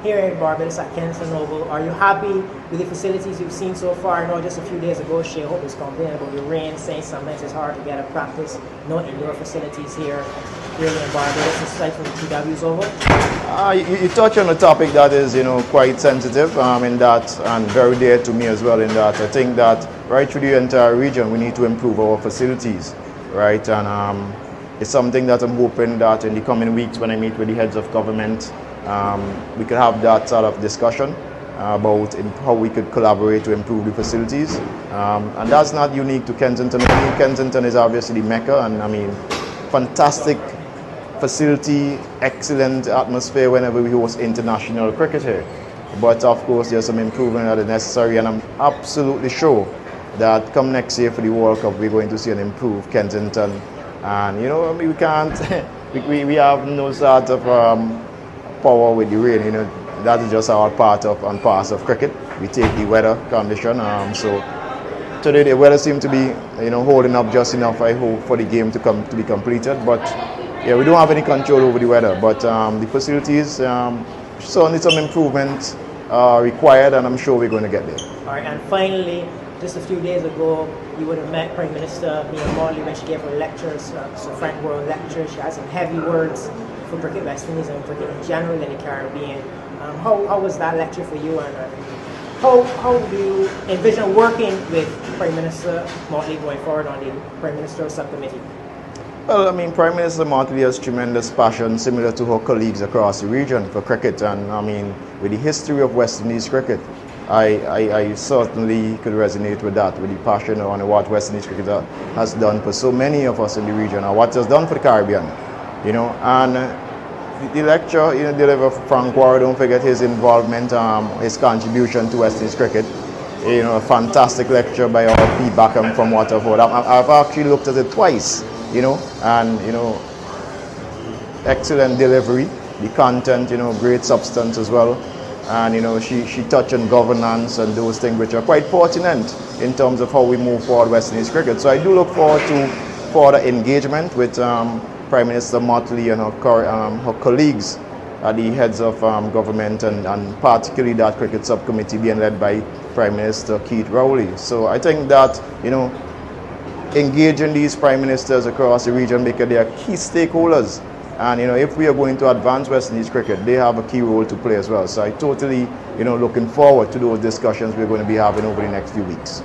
here in Barbados at Kensington Oval. Are you happy with the facilities you've seen so far? I know just a few days ago, Shea Hope was complaining about the rain, saying sometimes it's hard to get a practice, no indoor facilities here really in Barbados, aside from the TW's Oval. You touch on a topic that is, quite sensitive in that, and very dear to me as well in that. I think that right through the entire region, we need to improve our facilities, right? And it's something that I'm hoping that in the coming weeks when I meet with the heads of government, we could have that sort of discussion about how we could collaborate to improve the facilities. And that's not unique to Kensington. Kensington is obviously the Mecca, and fantastic facility, excellent atmosphere whenever we host international cricket here. But of course, there's some improvement that is necessary, and I'm absolutely sure that come next year for the World Cup, we're going to see an improved Kensington. And we can't, we have no sort of power with the rain. That is just our part and parcel of cricket. We take the weather condition. So today the weather seemed to be, holding up just enough, I hope, for the game to be completed. But yeah, we don't have any control over the weather. But the facilities, certainly some improvement required, and I'm sure we're going to get there. All right, and finally, just a few days ago, you would have met Prime Minister Mia Mottley when she gave her lectures, so Frank World lecture. She had some heavy words for cricket West Indies and cricket in general in the Caribbean. How was that lecture for you, and how do you envision working with Prime Minister Mottley going forward on the Prime Minister subcommittee? Well, Prime Minister Mottley has tremendous passion, similar to her colleagues across the region, for cricket. And with the history of West Indies cricket, I certainly could resonate with that, with the passion on what West Indies cricket has done for so many of us in the region, and what it has done for the Caribbean. And the lecture, delivered for Frank Warren, don't forget his involvement, his contribution to West Indies cricket. A fantastic lecture by all feedback from what I've heard. I've actually looked at it twice, and excellent delivery, the content, great substance as well. And she touched on governance and those things which are quite pertinent in terms of how we move forward West Indies cricket. So I do look forward to further engagement with Prime Minister Mottley and her colleagues at the heads of government, and particularly that cricket subcommittee being led by Prime Minister Keith Rowley. So I think that engaging these prime ministers across the region, because they are key stakeholders. And if we are going to advance West Indies cricket, they have a key role to play as well. So I totally, looking forward to those discussions we're going to be having over the next few weeks.